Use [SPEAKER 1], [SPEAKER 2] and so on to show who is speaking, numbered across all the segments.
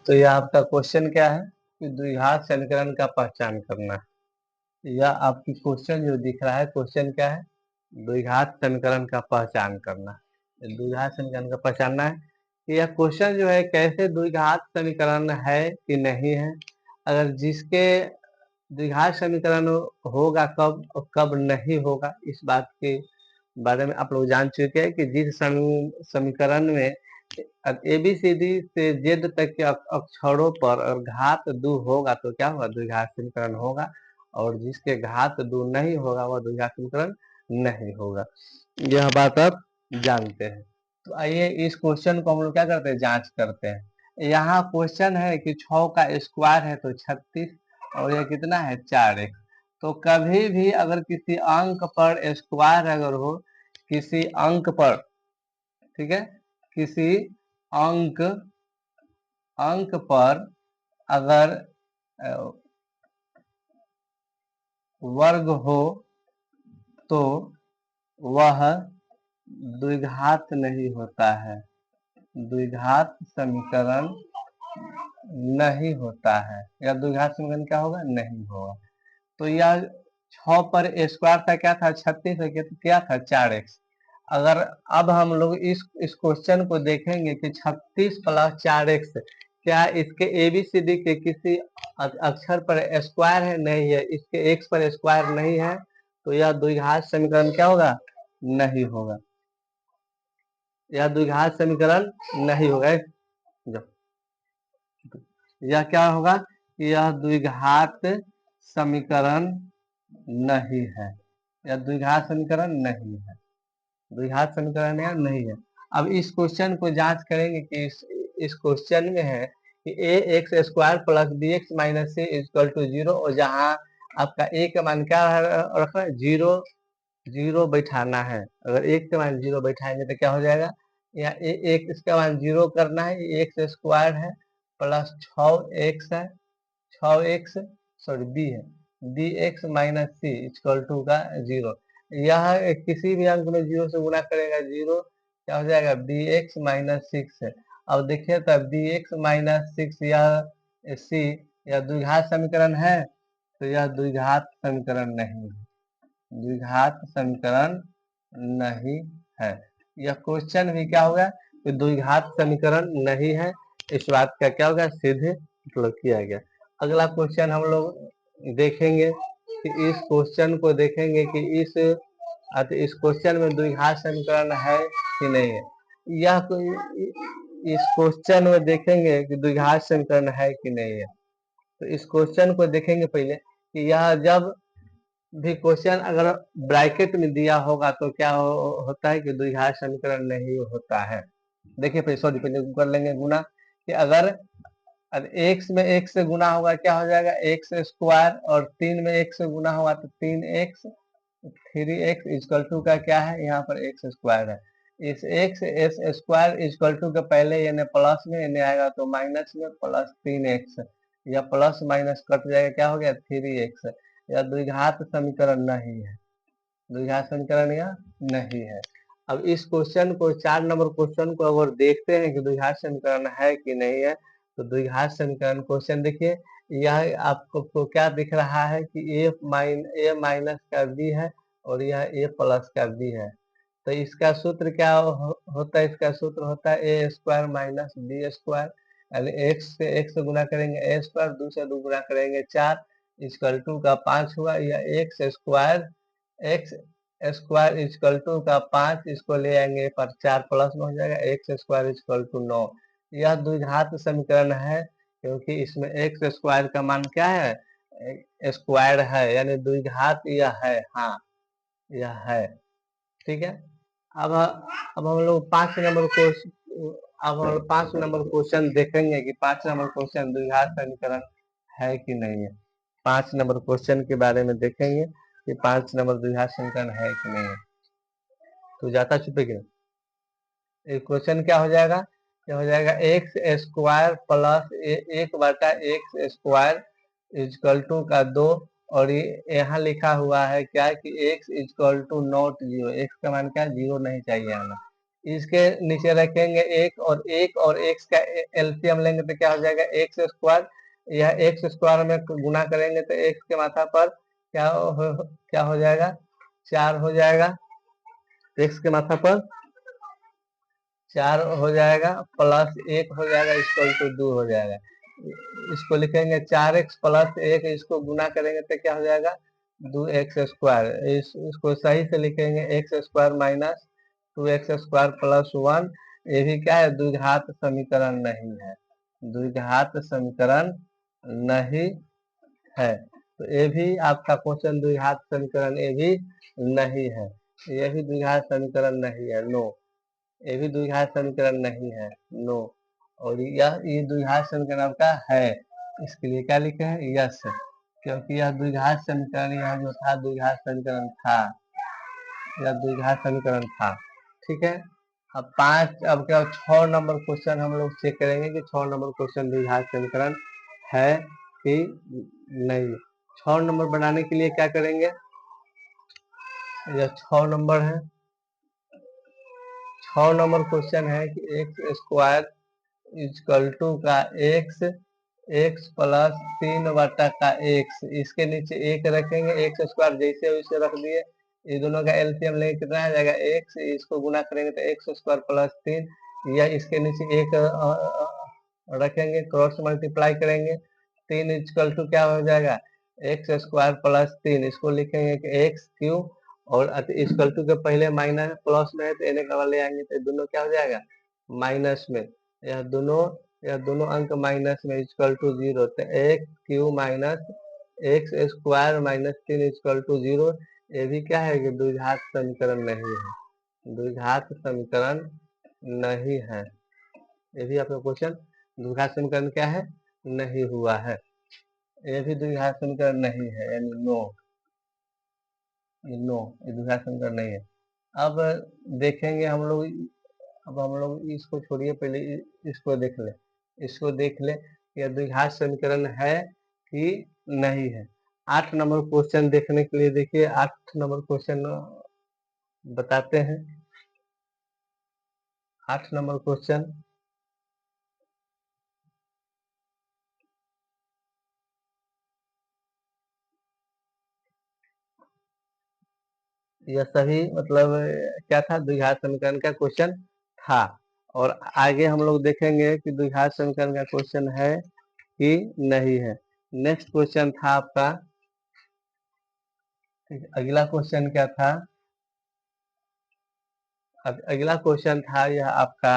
[SPEAKER 1] तो यह आपका क्वेश्चन क्या है कि द्विघात समीकरण का पहचान करना है। यह आपकी क्वेश्चन जो दिख रहा है, क्वेश्चन क्या है? द्विघात समीकरण का पहचान करना है। द्विघात समीकरण का पहचानना है कि यह क्वेश्चन जो है कैसे द्विघात समीकरण है कि नहीं है। अगर जिसके द्विघात समीकरण होगा कब और कब नहीं होगा, इस बात के बारे में आप लोग जान चुके हैं कि जिस समीकरण में ए बी सी डी से जेड तक के अक्षरों पर अगर घात 2 होगा तो क्या होगा? द्विघात समीकरण होगा। और जिसके घात 2 नहीं होगा वह द्विघात समीकरण नहीं होगा। यह बात आप जानते हैं। तो आइए इस क्वेश्चन को हम लोग क्या करते हैं, जांच करते हैं। यहाँ क्वेश्चन है कि 6 का स्क्वायर है तो 36 और यह कितना है? 4x। तो कभी भी अगर किसी अंक पर स्क्वायर अगर हो, किसी अंक पर, ठीक है, किसी अंक अंक पर अगर वर्ग हो तो वह द्विघात नहीं होता है, द्विघात समीकरण नहीं होता है। या द्विघात समीकरण क्या होगा? नहीं होगा। तो यह 6 पर स्क्वायर था क्या था? 36 है क्या था? 4x। अगर अब हम लोग इस क्वेश्चन को देखेंगे कि 36 प्लस 4x क्या इसके एबीसीडी के किसी अक्षर पर स्क्वायर है? नहीं है। इसके x पर स्क्वायर नहीं है, तो यह द्विघात समीकरण क्या होगा? नहीं होगा। यह द्विघात समीकरण नहीं होगा। यह क्या होगा? यह द्विघात समीकरण नहीं है। यह द्विघात समीकरण नहीं है, द्विघात समीकरण या नहीं है। अब इस क्वेश्चन को जांच करेंगे कि इस क्वेश्चन में है कि a x square plus b x minus C equal to 0, और जहाँ आपका ए का मान क्या रखना है? 0 0 बैठाना है। अगर एक का मान 0 बैठाएंगे तो क्या हो जाएगा? यहाँ एक इसका मान 0 करना है। एक्स स्क्वायर है प्लस 6x है, 6x, सॉरी बी है, B x minus C equal to का 0। यह किसी भी अंक में 0 से गुना करेगा 0, क्या हो जाएगा? बी एक्स माइनस 6 है। अब देखिए तो बी एक्स माइनस 6 यह सी यह द्विघात समीकरण है, तो यह द्विघात समीकरण नहीं है, द्विघात समीकरण नहीं है। यह क्वेश्चन भी क्या होगा कि द्विघात समीकरण नहीं है। इस बात का क्या होगा? सीधे मतलब किया गया। अगला क्वेश्चन हम लोग देखेंगे कि इस क्वेश्चन को देखेंगे कि इस क्वेश्चन में द्विघात समीकरण है कि नहीं है। यह इस क्वेश्चन में देखेंगे कि द्विघात समीकरण है कि नहीं है। तो इस क्वेश्चन को देखेंगे पहले कि यह जब भी क्वेश्चन अगर ब्रैकेट में दिया होगा तो क्या होता है कि द्विघात समीकरण नहीं होता है। देखिए पहले, सॉरी, पहले कर लेंगे गुना कि अगर एक्स में एक से गुना होगा क्या हो जाएगा? एक्स स्क्वायर, और 3 में एक से गुना होगा तो 3x, 3x इक्वल टू का क्या है? यहाँ पर एक्स स्क्वायर है। इस X S square equal to के पहले यानी प्लस में यानी आएगा तो माइनस में प्लस 3x, या प्लस माइनस कट जाएगा, क्या हो गया? 3x। या द्विघात समीकरण नहीं है, द्विघात समीकरण या नहीं है। अब इस क्वेश्चन को, 4 नंबर क्वेश्चन को अगर देखते हैं कि द्विघात समीकरण है कि नहीं है, तो द्विघात समीकरण क्वेश्चन देखिए, यह आपको क्या दिख रहा है कि ए माइनस का बी है और यह ए प्लस का बी है। तो इसका सूत्र क्या होता है? इसका सूत्र होता है ए स्क्वायर माइनस बी स्क्वायर, यानी एक्स से एक्स गुना करेंगे ए स्क्वायर, 2 से 2 गुना करेंगे 4 इक्वल टू का 5 हुआ। या एक्स स्क्वायर इक्वल टू का 5, इसको ले आएंगे पर 4 प्लस में हो जाएगा, एक्स स्क्वायर इक्वल टू 9। यह द्विघात समीकरण है क्योंकि इसमें एक्स स्क्वायर का मान क्या है? स्क्वायर है, यानी द्विघात यह है। हाँ, यह है। ठीक है। अब हम लोग 5 नंबर क्वेश्चन, अब हम लोग 5 नंबर क्वेश्चन देखेंगे कि 5 नंबर क्वेश्चन द्विघात समीकरण है कि नहीं है। 5 नंबर क्वेश्चन के बारे में देखेंगे कि 5 नंबर द्विघात समीकरण है कि नहीं है। तो जाता छुपे क्या? एक क्वेश्चन क्या हो जाएगा? क्या हो जाएगा? एक्स स्क्वायर प्लस एक बटा एक्स स्क्वायर इक्वल टू का 2, और ये यहाँ लिखा हुआ है क्या कि X equal to not 0। X का मान क्या? 0 नहीं चाहिए हमें। इसके नीचे रखेंगे एक और एक्स का एलसीएम लेंगे तो क्या हो जाएगा एक्स स्क्वायर। यह एक्स स्क्वायर में गुना करेंगे तो एक्स के माथा पर क्या हो जाएगा 4 हो जाएगा। एक्स के माथा पर 4 हो जाएगा प्लस 1 हो जाएगा इक्वल टू 2 हो जाएगा। इसको लिखेंगे 4x प्लस 1, इसको गुना करेंगे तो क्या हो जाएगा 2x स्क्वायर। इसको सही से लिखेंगे x square minus 2x square plus 1। ये भी क्या है द्विघात समीकरण नहीं है, द्विघात समीकरण नहीं है। तो ये भी आपका क्वेश्चन द्विघात समीकरण ये भी नहीं है, ये भी द्विघात समीकरण नहीं है, नो। ये भी द्विघात समीकरण नहीं है, नो। और ये द्विघात समीकरण आपका है, इसके लिए क्या लिखे हैं यस, क्योंकि यह द्विघात समीकरण यहाँ जो था द्विघात समीकरण था, यह द्विघात समीकरण था। ठीक है। अब क्या 6 नंबर क्वेश्चन हम लोग चेक करेंगे कि 6 नंबर क्वेश्चन द्विघात समीकरण है कि नहीं। 6 नंबर बनाने के लिए क्या करेंगे, यह 6 नंबर है, 6 नंबर क्वेश्चन है कि एक्स स्क्वायर इक्वल टू का एक्स प्लस 3 का एक्स, इसके नीचे एक रखेंगे एक्स स्क्वायर जैसे वैसे रख दिए। ये दोनों का एलसीएम लेंगे कितना आ जाएगा एक्स, इसको गुना करेंगे तो एक्स स्क्वायर प्लस 3, या इसके नीचे एक रखेंगे क्रॉस मल्टीप्लाई करेंगे 3 इक्वल टू क्या हो जाएगा एक्स स्क्वायर प्लस 3, इसको लिखेंगे कि एक्स क्यूब और इक्वल टू के पहले माइनस प्लस में है तो इन्हें का ले आएंगे तो दोनों क्या हो जाएगा माइनस में। यह दोनों अंक माइनस में इक्वल टू 0, तो X Q minus X square minus 3 equal to 0। ये भी क्या है कि द्विघात समीकरण नहीं है, द्विघात समीकरण नहीं है। ये भी आपका क्वेश्चन द्विघात समीकरण क्या है नहीं हुआ है, ये भी द्विघात समीकरण नहीं है, यानी नो, नो ये द्विघात समीकरण नहीं है। अब देखेंगे हम लोग, अब हम लोग इसको छोड़िए, पहले इसको देख ले, इसको देख ले यह द्विघात समीकरण है कि नहीं है। 8 नंबर क्वेश्चन देखने के लिए देखिए, 8 नंबर क्वेश्चन बताते हैं। 8 नंबर क्वेश्चन, यह सभी मतलब क्या था द्विघात समीकरण का क्वेश्चन था। और आगे हम लोग देखेंगे कि द्विघात समीकरण का क्वेश्चन है कि नहीं है। नेक्स्ट क्वेश्चन था आपका, अगला क्वेश्चन क्या था, अब अगला क्वेश्चन था यह आपका,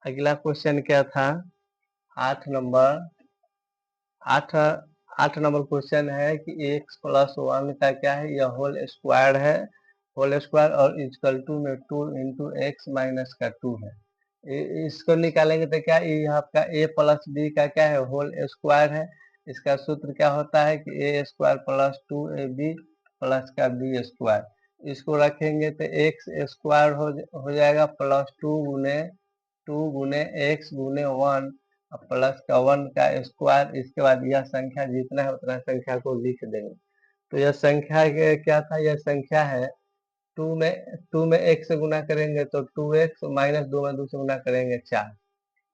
[SPEAKER 1] अगला क्वेश्चन क्या था 8 नंबर, 8 नंबर क्वेश्चन है कि x प्लस 1 का क्या है यह होल स्क्वायर है, होल स्क्वायर और इक्वल टू में 2 इंटू एक्स माइनस का 2 है। इसको निकालेंगे तो क्या ये आपका a प्लस बी का क्या है होल स्क्वायर है। इसका सूत्र क्या होता है कि ए स्क्वायर प्लस 2ab प्लस का बी स्क्वायर। इसको रखेंगे तो एक्स स्क्वायर हो जाएगा प्लस 2 गुने एक्स गुने 1 प्लस का 1 का स्क्वायर। इसके बाद यह संख्या जितना है उतना संख्या को लिख देंगे। तो यह संख्या क्या था, यह संख्या है 2 में 1 से गुना करेंगे तो 2x माइनस 2 में 2 से गुना करेंगे 4।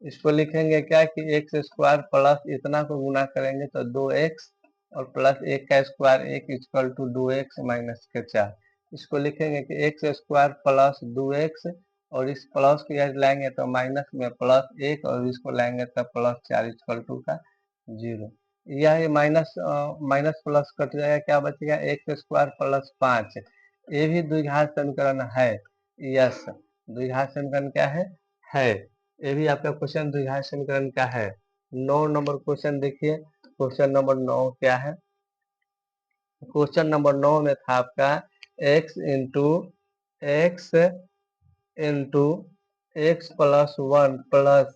[SPEAKER 1] इसको लिखेंगे क्या कि एक्स स्क्वायर प्लस इतना को गुना करेंगे तो 2x और प्लस 1 का square 1 equal to 2x minus के 4। इसको लिखेंगे कि एक्स स्क्वायर प्लस 2x और इस प्लस को यदि लाएंगे तो माइनस में प्लस 1 और इसको लाएंगे तो प्लस 4 इक्वल टू का 0। यह माइनस माइनस प्लस कट जाएगा, क्या बचेगा एक्स स्क्वायर प्लस 5। ये भी द्विघात समीकरण है, यस द्विघात समीकरण क्या है। ये भी आपका क्वेश्चन द्विघात समीकरण का है। 9 नंबर क्वेश्चन देखिए, क्वेश्चन नंबर 9 क्या है, क्वेश्चन नंबर 9 में था आपका x into x plus 1 plus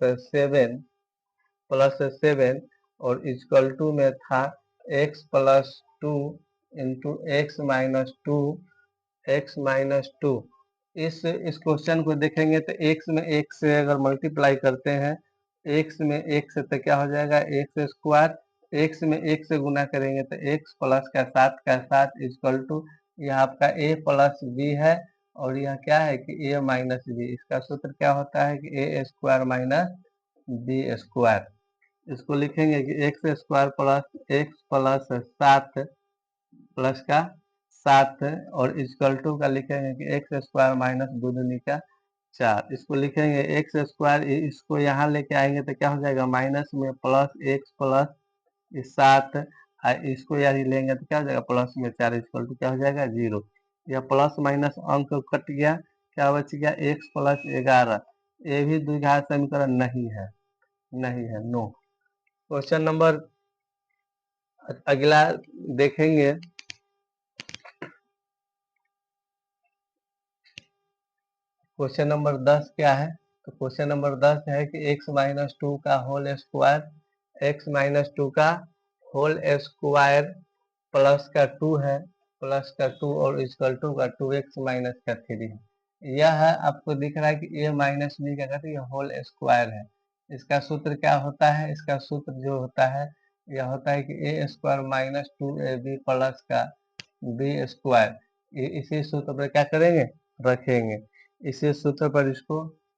[SPEAKER 1] 7 और इक्वल टू में था x plus 2 into x minus two. इस क्वेश्चन को देखेंगे तो x में 1 से अगर मल्टीप्लाई करते हैं, x में 1 से तो क्या हो जाएगा एक्स स्क्वायर, x में 1 से गुना करेंगे तो x प्लस का 7 इक्वल टू यह आपका a प्लस बी है और यह क्या है कि ए माइनस बी, इसका सूत्र क्या होता है कि ए स्क्वायर माइनस बी स्क्वायर। इसको लिखेंगे कि x square plus x plus 7 plus का 7 और इक्वल टू का लिखेंगे कि एक्स स्क्वायर माइनस 2 दूनी का 4। इसको लिखेंगे एक्स स्क्वायर, इसको यहाँ लेके आएंगे तो क्या हो जाएगा माइनस में प्लस एक्स प्लस 7, इसको यदि लेंगे तो क्या हो जाएगा प्लस में 4 इक्वल टू क्या हो जाएगा 0। यह प्लस माइनस अंक कट गया, क्या बच गया एक्स प्लस 11। ये भी द्विघात समीकरण नहीं है, नहीं है, नो। क्वेश्चन नंबर अगला देखेंगे। क्वेश्चन नंबर 10 क्या है? तो क्वेश्चन नंबर 10 है कि x माइनस 2 का होल स्क्वायर, x माइनस 2 का होल स्क्वायर प्लस का 2 है, प्लस का 2 और इक्वल टू का 2x माइनस का 3 है। यह है, आपको दिख रहा है कि a माइनस बी का कहते हैं होल स्क्वायर है। इसका सूत्र क्या होता है? इसका सूत्र जो होता है यह होता है कि a square minus 2ab plus का बी स्क्वायर। इसी सूत्र पर क्या करेंगे, रखेंगे। इसी सूत्र पर इसको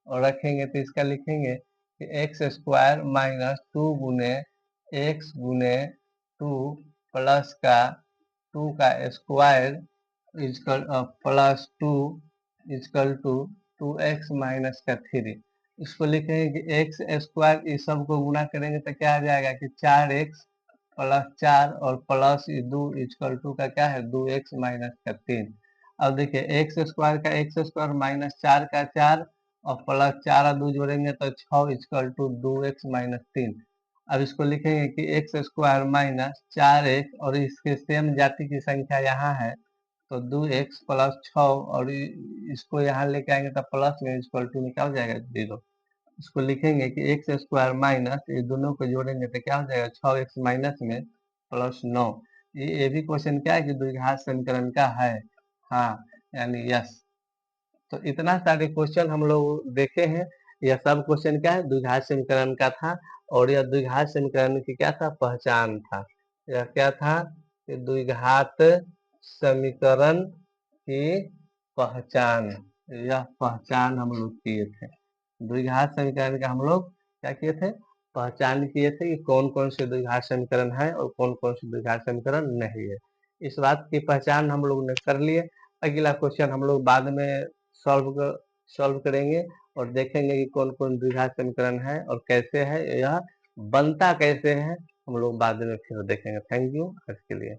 [SPEAKER 1] रखेंगे तो इसका लिखेंगे कि एक्स स्क्वायर माइनस 2 गुने एक्स गुने 2 प्लस का 2 का square equal plus 2 equal to 2x minus का 3। इसको लिखेंगे कि एक्स स्क्वायर इस सब को गुना करेंगे तो क्या आ जाएगा कि 4x प्लस 4 और प्लस 2 इक्वल टू का क्या है 2x माइनस का 3। अब देखिए एक्स स्क्वायर का एक्स स्क्वायर माइनस 4 का 4 और प्लस 4 और 2 जोड़ेंगे तो 6 इक्वल टू 2x माइनस 3। अब इसको लिखेंगे कि एक्स स्क्वायर माइनस 4x और इसके सेम जाति की संख्या यहाँ है तो 2x प्लस 6 और इसको यहाँ लेके आएंगे तो प्लस में इक्वल टू में क्या हो जाएगा 0। इसको लिखेंगे कि एक्स स्क्वायर माइनस ये दोनों को जोड़ेंगे तो क्या हो जाएगा 6x माइनस में प्लस 9। ये भी क्वेश्चन क्या है कि द्विघात समीकरण का है, हाँ यानी यस। तो इतना सारे क्वेश्चन हम लोग देखे हैं। यह सब क्वेश्चन क्या है द्विघात समीकरण का था। और यह द्विघात समीकरण की क्या था पहचान था। यह क्या था कि द्विघात समीकरण की पहचान, यह पहचान हम लोग किए थे। द्विघात समीकरण का हम लोग क्या किए थे, पहचान किए थे कि कौन कौन से द्विघात समीकरण है और कौन कौन से द्विघात समीकरण नहीं है। इस बात की पहचान हम लोग ने कर लिए। अगला क्वेश्चन हम लोग बाद में सॉल्व करेंगे और देखेंगे कि कौन कौन द्विघात समीकरण है और कैसे है, यह बनता कैसे है हम लोग बाद में फिर देखेंगे। थैंक यू आज के लिए।